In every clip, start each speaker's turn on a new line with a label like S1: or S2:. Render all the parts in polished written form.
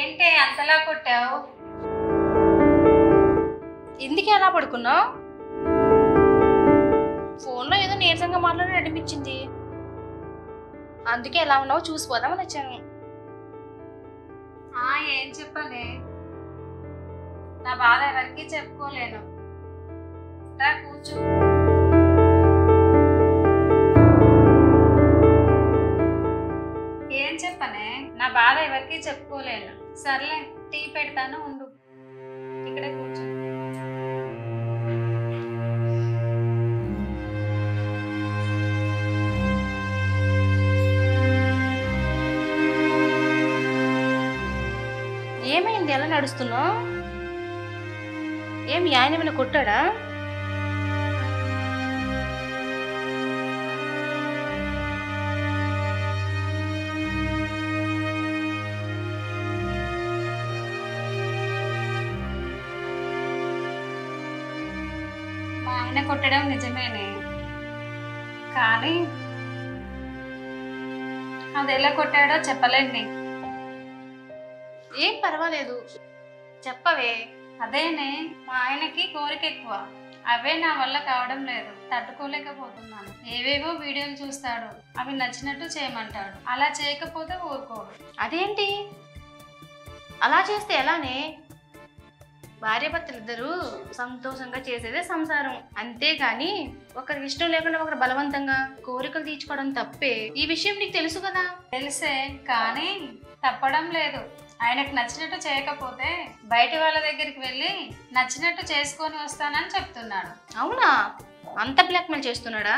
S1: ఏంటి అంతలా కొట్టావు? ఎందుకు ఎలా పడుకున్నావు? ఫోన్లో ఏదో నీరసంగా మాట్లాడి అనిపించింది, అందుకే ఎలా ఉన్నావు చూసిపోదామని వచ్చాను. ఏం చెప్పాలి, నా బాధ ఎవరికి చెప్పుకోలేను. రా కూర్చో. ఏం చెప్పనే, నా బాధ ఎవరికి చెప్పుకోలేను. సర్లే టీ పెడతాను, ఉండు, ఇక్కడే కూర్చో. ఏమైంది, ఎలా నడుస్తున్నావు? ఏమి ఆయన ఏమైనా కొట్టాడా? మా ఆయన కొట్టడం నిజమేనే, కానీ అది ఎలా కొట్టాడో చెప్పలేండి. ఏం పర్వాలేదు, చెప్పవే. అదేనే, మా ఆయనకి కోరిక ఎక్కువ, అవే నా వల్ల కావడం లేదు, తట్టుకోలేకపోతున్నాను. ఏవేవో వీడియోలు చూస్తాడు, అవి నచ్చినట్టు చేయమంటాడు, అలా చేయకపోతే ఊరుకోడు. అదేంటి, అలా చేస్తే ఎలానే? భార్యాభర్తలిద్దరూ సంతోషంగా చేసేదే సంసారం, అంతేగాని ఒకరికి ఇష్టం లేకుండా ఒకరు బలవంతంగా కోరికలు తీర్చుకోవడం తప్పే. ఈ విషయం నీకు తెలుసు కదా? తెలుసే, కానీ తప్పడం లేదు. ఆయనకు నచ్చినట్టు చేయకపోతే బయటి వాళ్ళ దగ్గరికి వెళ్ళి నచ్చినట్టు చేసుకొని వస్తానని చెప్తున్నాడు. అవునా? అంత బ్లాక్మెయిల్ చేస్తున్నాడా?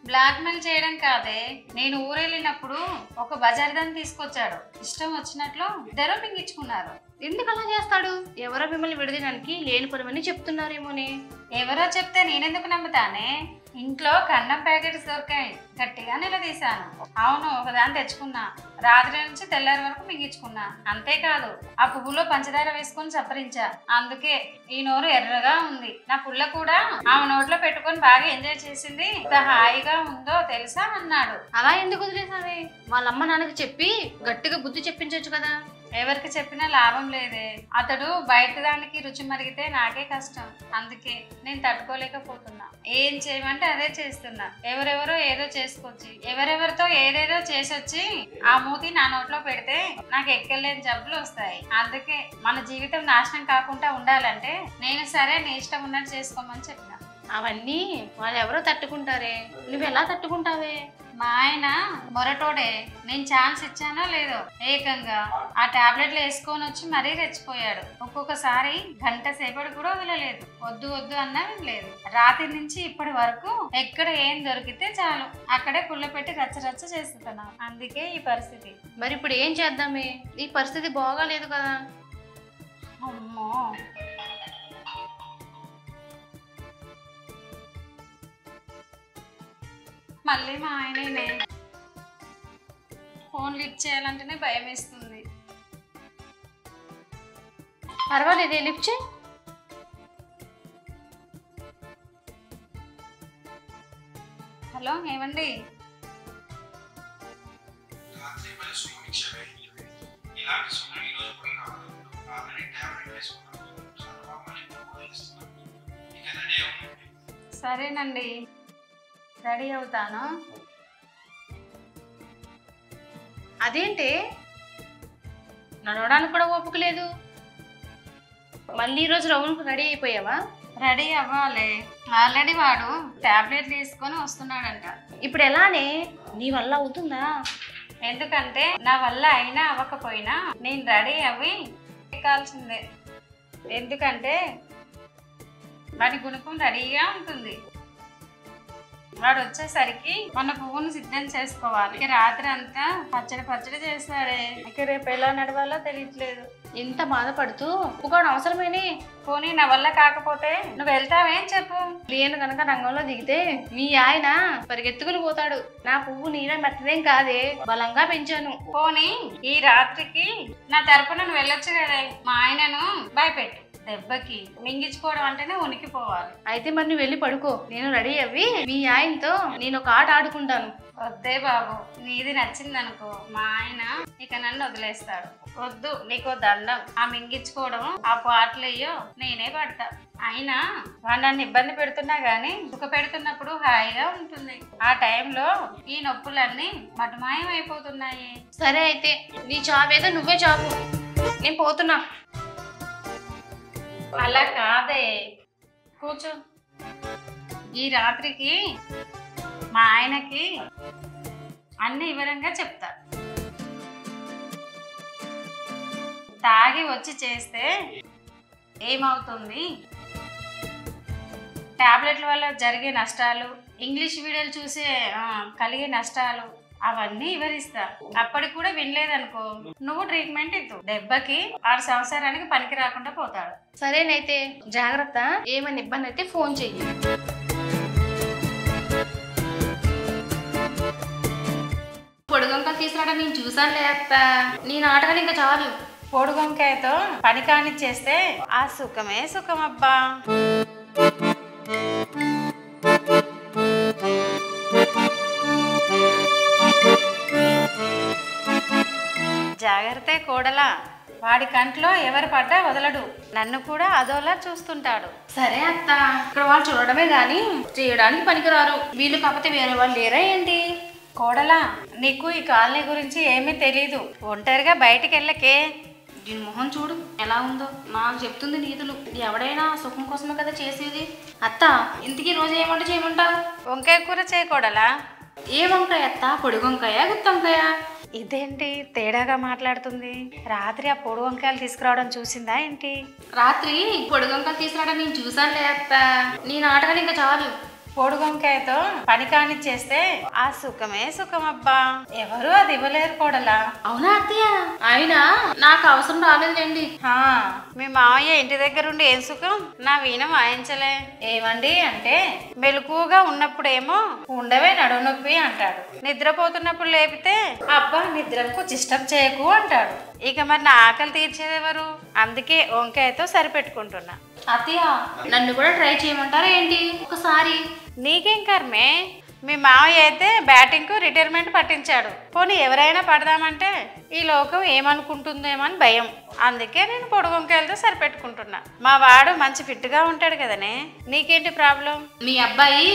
S1: బ్లాక్మెయిల్ చేయడం కాదే, నేను ఊరెళ్ళినప్పుడు ఒక బజార్దాన్ని తీసుకొచ్చాడు, ఇష్టం వచ్చినట్లు ఇద్దరు మింగించుకున్నారు. ఎందుకు అలా చేస్తాడు? ఎవరో మిమ్మల్ని విడదీయడానికి లేని పరమని చెప్తున్నారేమోని. ఎవరో చెప్తే నేనెందుకు నమ్ముతానే? ఇంట్లో కన్నం ప్యాకెట్స్ దొరికాయి, గట్టిగా నిలదీశాను. అవును, ఒకదాన్ని తెచ్చుకున్నా, రాత్రి నుంచి తెల్లారి వరకు మింగించుకున్నా. అంతేకాదు, ఆ పువ్వులో పంచదార వేసుకొని చప్పరించా, అందుకే ఈ నోరు ఎర్రగా ఉంది. నా పుల్ల కూడా ఆమె నోట్లో పెట్టుకొని బాగా ఎంజాయ్ చేసింది, ఎంత హాయిగా ఉందో తెలుసా అన్నాడు. అలా ఎందుకు వదిలేసావే? వాళ్ళమ్మ నాన్నకి చెప్పి గట్టిగా బుద్ధి చెప్పించవచ్చు కదా. ఎవరికి చెప్పినా లాభం లేదే, అతడు బయట దానికి రుచి మరిగితే నాకే కష్టం, అందుకే నేను తట్టుకోలేకపోతున్నా. ఏం చేయమంటే అదే చేస్తున్నా. ఎవరెవరో ఏదో చేసుకొచ్చి ఎవరెవరితో ఏదేదో చేసొచ్చి ఆ మూతి నా నోట్లో పెడితే నాకు ఎక్కలేని జబ్బులు వస్తాయి. అందుకే మన జీవితం నాశనం కాకుండా ఉండాలంటే నేను సరే నీ ఇష్టం ఉన్నట్టు చేసుకోమని చెప్పిన. అవన్నీ వాళ్ళు ఎవరో తట్టుకుంటారే, నువ్వెలా తట్టుకుంటావే? మా ఆయన మొరటోడే, నేను ఛాన్స్ ఇచ్చానో లేదో ఏకంగా ఆ టాబ్లెట్లు వేసుకొని వచ్చి మరీ రెచ్చిపోయాడు. ఒక్కొక్కసారి గంట సేపటి కూడా వదలలేదు, వద్దు వద్దు అన్నా వినలేదు. రాత్రి నుంచి ఇప్పటి వరకు ఎక్కడ ఏం దొరికితే చాలు అక్కడే పుల్ల పెట్టి రచ్చరచ్చ చేస్తున్నా. అందుకే ఈ పరిస్థితి. మరి ఇప్పుడు ఏం చేద్దామే? ఈ పరిస్థితి బాగాలేదు కదా. అమ్మో, మళ్ళీ మా ఆయననే. ఫోన్ లిఫ్ట్ చేయాలంటేనే భయం వేస్తుంది. పర్వాలేదే, లిఫ్ట్ చేయి. హలో, ఏమండి? సరేనండి, రెడీ అవుతాను. అదేంటి, నడవడానికి కూడా ఓపిక లేదు, మళ్ళీ ఈరోజు రౌండ్కి రెడీ అయిపోయావా? రెడీ అవ్వాలి, ఆల్రెడీ వాడు టాబ్లెట్ తీసుకొని వస్తున్నాడంట. ఇప్పుడు ఎలానే? నీ వల్ల అవుతుందా? ఎందుకంటే నా వల్ల అయినా అవ్వకపోయినా నేను రెడీ అవి ఎక్కాల్సిందే. ఎందుకంటే వాడి గుణకం రెడీగా ఉంటుంది.
S2: వాడు వచ్చేసరికి మన పువ్వును సిద్ధం చేసుకోవాలి. ఇక రాత్రి అంతా పచ్చడి చేస్తాడే. ఇక రేపు ఎలా నడవాలో తెలియట్లేదు.
S1: ఇంత బాధపడుతూ ఒప్పుకోవడం అవసరమేనే.
S2: పోనీ నా వల్ల కాకపోతే నువ్వు వెళ్తావేం చెప్పు.
S1: నేను కనుక రంగంలో దిగితే మీ ఆయన పరిగెత్తుకుని పోతాడు. నా పువ్వు నీడ మెత్తదేం కాదే, బలంగా పెంచాను.
S2: పోనీ ఈ రాత్రికి నా తరపున నువ్వు వెళ్ళొచ్చు కదే. మా ఆయనను భయపెట్టు. దెబ్బకి మింగించుకోవడం అంటేనే ఉనికిపోవాలి.
S1: అయితే మరి నువ్వు వెళ్ళి పడుకో, నేను రెడీ అవ్వి మీ ఆయనతో నేను ఒక ఆట ఆడుకుంటాను.
S2: వద్దే బాబు, నీది నచ్చిందనుకో మా ఆయన ఇక నన్ను వదిలేస్తాడు. వద్దు, నీకో దండం. ఆ మింగించుకోవడం ఆ పాటలయ్యో నేనే పడతా. అయినా వాడు నన్ను ఇబ్బంది పెడుతున్నా గానీ సుఖ పెడుతున్నప్పుడు హాయిగా ఉంటుంది. ఆ టైంలో ఈ నొప్పులన్నీ మటుమాయం అయిపోతున్నాయి.
S1: సరే అయితే నీ చావేదో నువ్వే చావు, నేను పోతున్నా.
S2: అలా కాదే, కూర్చో. ఈ రాత్రికి మా ఆయనకి అన్ని వివరంగా చెప్తా. తాగి వచ్చి చేస్తే ఏమవుతుంది, టాబ్లెట్ల వల్ల జరిగే నష్టాలు, ఇంగ్లీష్ వీడియోలు చూసే కలిగే నష్టాలు అవన్నీ వివరిస్తా. అప్పటికి కూడా వినలేదనుకో నువ్వు ట్రీట్మెంట్ ఇద్దు. దెబ్బకి ఆడు సంసారానికి పనికి రాకుండా పోతాడు.
S1: సరేనైతే జాగ్రత్త. ఏమైనా ఇబ్బంది అయితే ఫోన్ చెయ్యి. పొడుగొంకలు తీసుకురావడం నేను చూసానులే అత్త. నీ నాటకాలు ఇంకా చాలు.
S2: పొడుగొంకాయతో పని కానిచ్చేస్తే ఆ సుఖమే సుఖమబ్బా. జాగ్రత్త కోడలా, వాడి కంట్లో ఎవరు పడ్డా వదలడు. నన్ను కూడా అదోలా చూస్తుంటాడు.
S1: సరే అత్త, ఇక్కడ వాళ్ళు చూడడమే గాని చేయడానికి పనికిరారు. వీళ్ళు కాకపోతే వేరే వాళ్ళు లేరా ఏంటి?
S2: కోడలా, నీకు ఈ కాలనీ గురించి ఏమీ తెలీదు. ఒంటరిగా బయటికి వెళ్ళకే.
S1: దీని మొహం చూడు ఎలా ఉందో. నాకు చెప్తుంది నీతులు. ఎవడైనా సుఖం కోసమే కదా చేసేది. అత్త, ఇంతకీ రోజు ఏమంట చేయమంటావు?
S2: వంకాయ కూర చేయకూడలా.
S1: ఏ వంకాయ అత్త? పొడి వంకాయ, గుత్తి వంకాయ?
S2: ఇదేంటి తేడాగా మాట్లాడుతుంది? రాత్రి ఆ పొడి వంకాయలు తీసుకురావడం చూసిందా ఏంటి?
S1: రాత్రి పొడి వంకాయలు తీసుకురావడం నేను చూసానులే అత్త. నీ నాటకాలు ఇంకా చాలు.
S2: పొడి వంకాయతో పని కానిచ్చేస్తే ఆ సుఖమే సుఖమబ్బా. ఎవరు అది ఇవ్వలేరు కోడలా.
S1: అవునా అత్తయ్య? ఆయన నాకు అవసరం రాలేదండి.
S2: మీ మామయ్య ఇంటి దగ్గర ఉండి ఏం సుఖం నా వీణ వాయించలే. ఏమండి అంటే మెలకుగా ఉన్నప్పుడేమో ఉండవే నడువు నొప్పి అంటాడు. నిద్రపోతున్నప్పుడు లేపితే అబ్బా నిద్రకు డిస్టర్బ్ చేయకు అంటాడు. ఇక మరి నా ఆకలి తీర్చేదెవరు? అందుకే వంకాయతో సరిపెట్టుకుంటున్నా.
S1: అత్తయ్య, నన్ను కూడా ట్రై చేయమంటారా ఏంటి ఒకసారి?
S2: నీకేం కర్మే, మీ మావయ్య అయితే బ్యాటింగ్కు రిటైర్మెంట్ పట్టించాడు. పోనీ ఎవరైనా పడదామంటే ఈ లోకం ఏమనుకుంటుందేమో అని భయం. అందుకే నేను పొడి వంకాయలతో సరిపెట్టుకుంటున్నా. మా వాడు మంచి ఫిట్గా ఉంటాడు కదనే, నీకేంటి ప్రాబ్లం?
S1: మీ అబ్బాయి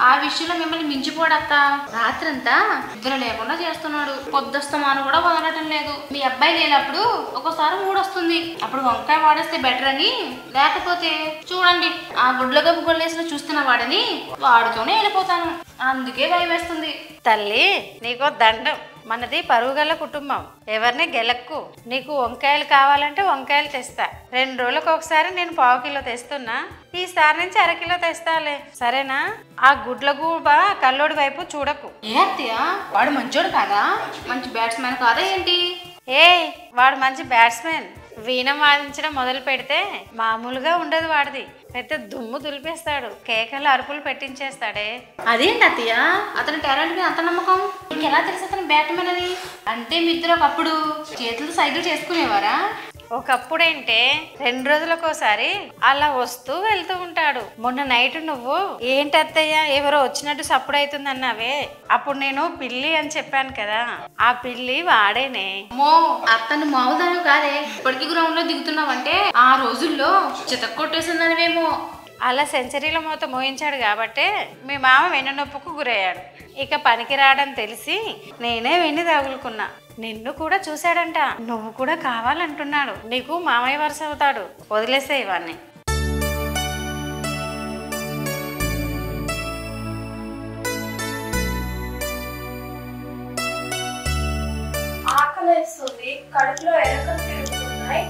S1: ఆ విషయంలో మిమ్మల్ని మించిపోడత్త. రాత్రంతా నిద్ర లేకుండా చేస్తున్నాడు. పొద్దుస్తమాను కూడా వదలటం లేదు. మీ అబ్బాయి లేనప్పుడు ఒకసారి మూడొస్తుంది. అప్పుడు వంకాయ వాడేస్తే బెటర్ అని, లేకపోతే చూడండి ఆ గుడ్ల గబ్బు గొల్లేసిన చూస్తున్న వాడని వాడితోనే వెళ్ళిపోతాను. అందుకే భయం వేస్తుంది.
S2: తల్లి నీకో దండం. మనది పరుగుగల కుటుంబం, ఎవరిని గెలక్కు. నీకు వంకాయలు కావాలంటే వంకాయలు తెస్తా. 2 రోజులకు ఒకసారి నేను 1/2 కిలో తెస్తున్నా. ఈసారి నుంచి 1/2 కిలో తెస్తాలే, సరేనా? ఆ గుడ్ల గూబ కల్లోడి వైపు చూడకు.
S1: ఏ అత్తయ్య, వాడు మంచోడు కాదా? మంచి బ్యాట్స్మెన్ కాదా ఏంటి?
S2: వాడు మంచి బ్యాట్స్మెన్. వీణ వాదించడం మొదలు పెడితే మామూలుగా ఉండదు. వాడిది పెద్ద దుమ్ము దులిపేస్తాడు. కేకలు అరుపులు పెట్టించేస్తాడే.
S1: అదేంటి అత్తయ్య, అతని టాలెంట్ మీద అంత నమ్మకం? ఇంకెలా తెలుసు అతను బ్యాట్మెన్ అని? అంటే మీ ఇద్దరు ఒకప్పుడు చేతులు సైకిల్ చేసుకునేవారా?
S2: ఒకప్పుడేంటే 2 రోజులకోసారి అలా వస్తూ వెళ్తూ ఉంటాడు. మొన్న నైట్ నువ్వు ఏంటత్తయ్య ఎవరో వచ్చినట్టు సప్పుడు అవుతుంది అన్నావే, అప్పుడు నేను పిల్లి అని చెప్పాను కదా, ఆ పిల్లి వాడేనే.
S1: మో, అతను మామూలు కాదే. ఇప్పటికీ గ్రౌండ్ లో దిగుతున్నావంటే ఆ రోజుల్లో చితక్ కొట్టేసిందనివేమో.
S2: అలా సెంచరీల మూత మోయించాడు కాబట్టే మీ మామ వెన్నునొప్పుకు గురయ్యాడు. ఇక పనికి రాడని తెలిసి నేనే వెన్ను తగులుకున్నా. నిన్ను కూడా చూశాడంట. నువ్వు కూడా కావాలంటున్నాడు. నీకు మామయ్య వరుస అవుతాడు. వదిలేసే ఇవన్నీ.
S3: ఆకలేస్తుంది, కడుపులో ఎలకలు తిరుగుతున్నాయి.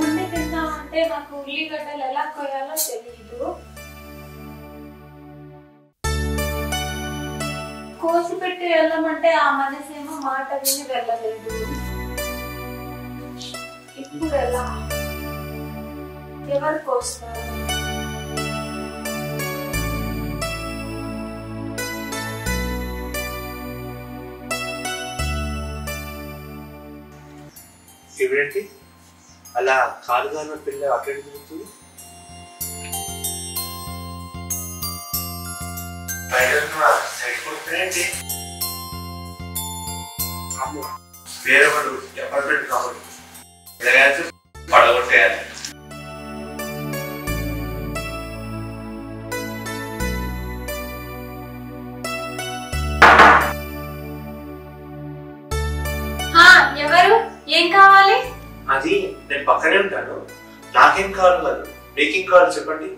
S3: ఉండి తిందామంటే నాకు ఉల్లిగడ్డలు ఎలా కొయ్యాలో తెలియదు. కోసి పెట్టి వెళ్ళమంటే ఆ మనసేమో మాట విని వెళ్ళలేదు. ఇప్పుడు ఎలా? ఎవరు కోస్తారు?
S4: ఇవేంటి అలా కాలుగా పిల్ల అటు తిరుగుతుంది? వేరే వాడు అపార్ట్మెంట్ కాబట్టి పడగొట్టేయాలి.
S3: ఎవరు? ఏం కావాలి?
S4: అది నేను పక్కనే ఉంటాను. నాకేం కావాలి కాదు, మీకేం కావాలి చెప్పండి.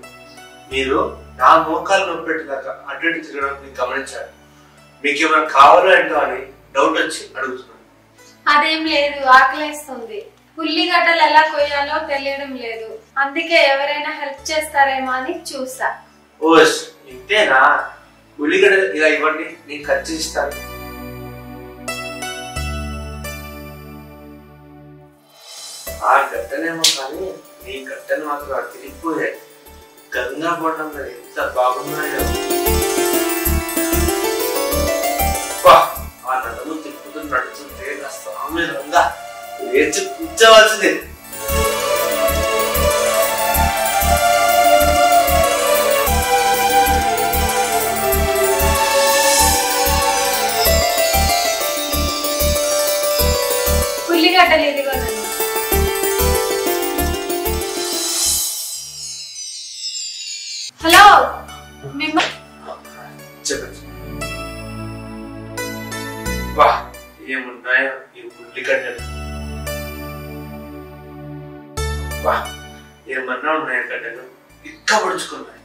S4: మీరు నా మోకాలు నొప్పి పెట్టినాక అటు ఇటు తిరగడం నేను గమనించాను. మీకేమైనా కావాలో ఏంటో అని డౌట్ వచ్చి అడుగుతున్నాను.
S3: అదేం లేదు, ఆకలేస్తుంది. ఉల్లిగడ్డలు ఎలా కొయ్యాలో తెలియడం లేదు, అందుకే ఎవరైనా హెల్ప్ చేస్తారేమో అని చూసా.
S4: ఓ ఇంతేనా? ఉల్లిగడ్డలు ఇలా ఇవ్వండి, నేను కట్ చేస్తాను. ఆ గడ్డలేమో కానీ నీ గడ్డలు మాత్రం తిరిగిపోయాయి. గంగా కొండ ఎంత బాగున్నాయో. ఆ నడుము తిప్పుతూ నడుస్తుంటే నా స్వామి రంగా లేచి కూర్చోవలసింది.
S3: ఉల్లిగడ్డలు ఇదిగోనండి. హలో,
S4: చెప్పండి. వా ఏమున్నాయో ఈ ఉల్లిగడ్డలు. వా ఏమన్నా ఉన్నాయో గడ్డలు ఇంకా పొడుచుకున్నాయి.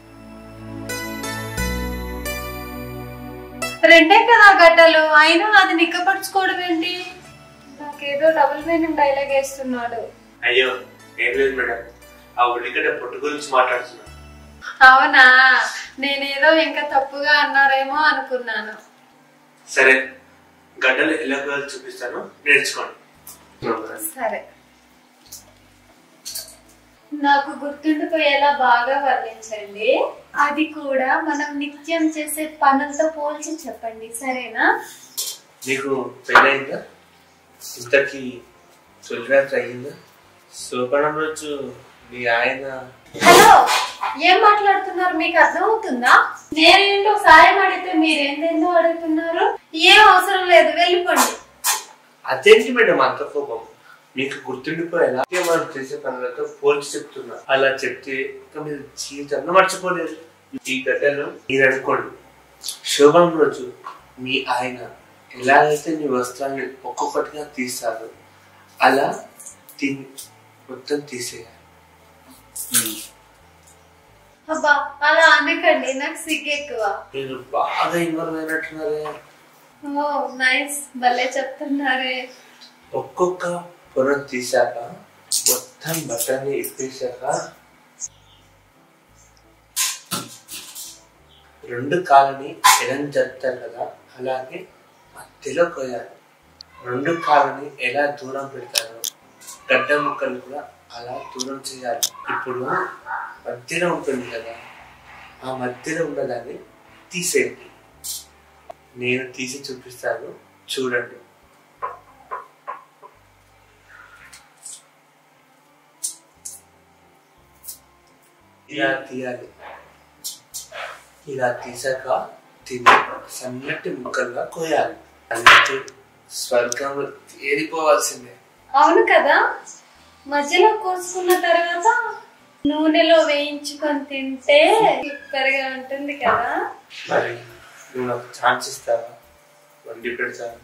S3: రెండే కదా గడ్డలు, అయినా అది నిక్కపరుచుకోవడం ఏంటి? నాకేదో డబుల్ మీనింగ్ డైలాగ్ వేస్తున్నాడు.
S4: అయ్యో ఏం లేదు మేడం, ఆ ఉల్లిగడ్డ పొట్టు గురించి మాట్లాడుతున్నాను.
S3: అవునా, నేనేదో ఇంకా తప్పుగా అన్నారేమో అనుకున్నాను.
S4: సరే, గడ్డలు ఎలా చూపిస్తాను, నేర్చుకోండి.
S3: సరే, నాకు గుర్తుండిపోయేలా బాగా వర్ణించండి. అది కూడా మనం నిత్యం చేసే పనులతో పోల్చి చెప్పండి, సరేనా?
S4: నీకు పెళ్ళయిందా? ఇంతకీ తొలిరాత్రి అయ్యిందా? శోభనం రోజు మీ ఆయన.
S3: హలో, ఏం మాట్లాడుతున్నారు? మీకు అర్థం అవుతుందా? నేనేంటో సాయం అడిగితే మీరేందేందో అడుగుతున్నారు. ఏం అవసరం లేదు, వెళ్ళిపోండి.
S4: అదేంటి మేడం అంత కోపం? మీకు గుర్తుండిపోయేలా మనం చేసే పనులతో పోల్చి చెప్తున్నా. అలా చెప్తే ఇంకా మీరు జీవితంలో మర్చిపోలేదు. ఈ గడ్డలు మీరు అనుకోండి, శోభనం రోజు మీ ఆయన ఎలాగైతే మీ వస్త్రాన్ని ఒక్కొక్కటిగా తీస్తారు అలా మొత్తం తీసేయాలి.
S3: అబ్బా, అలా అనకండి, నాకు సిగ్గు ఎక్కువ.
S4: మీరు బాగా ఇన్వాల్వ్ అయినట్టున్నారే.
S3: ఓ నైస్, భలే చెప్తున్నారే.
S4: ఒక్కొక్క పొర తీసాక మొత్తం బట్టని ఇప్పేశాక రెండు కాళ్ళని ఎడం జరుపుతారు కదా, అలాగే మధ్యలో కోయాలి. రెండు కాళ్ళని ఎలా దూరం పెడతారో గడ్డ ముక్కలు కూడా అలా దూరం చేయాలి. ఇప్పుడు మధ్యలో ఉంటుంది కదా, ఆ మధ్యలో ఉన్నదాన్ని తీసేయండి. నేను తీసి చూపిస్తాను, చూడండి. ఇలా తీయాలి. ఇలా తీసాక తిని సన్నటి ముక్కలుగా కోయాలి. అంటే స్వర్గంలో తేలిపోవాల్సిందే.
S3: అవును కదా, మధ్యలో కోసుకున్న తర్వాత నూనెలో వేయించుకొని తింటే సూపర్ గా ఉంటుంది కదా.
S4: మరి నువ్వు నాకు ఛాన్స్ ఇస్తావా? వండి పెడతాను.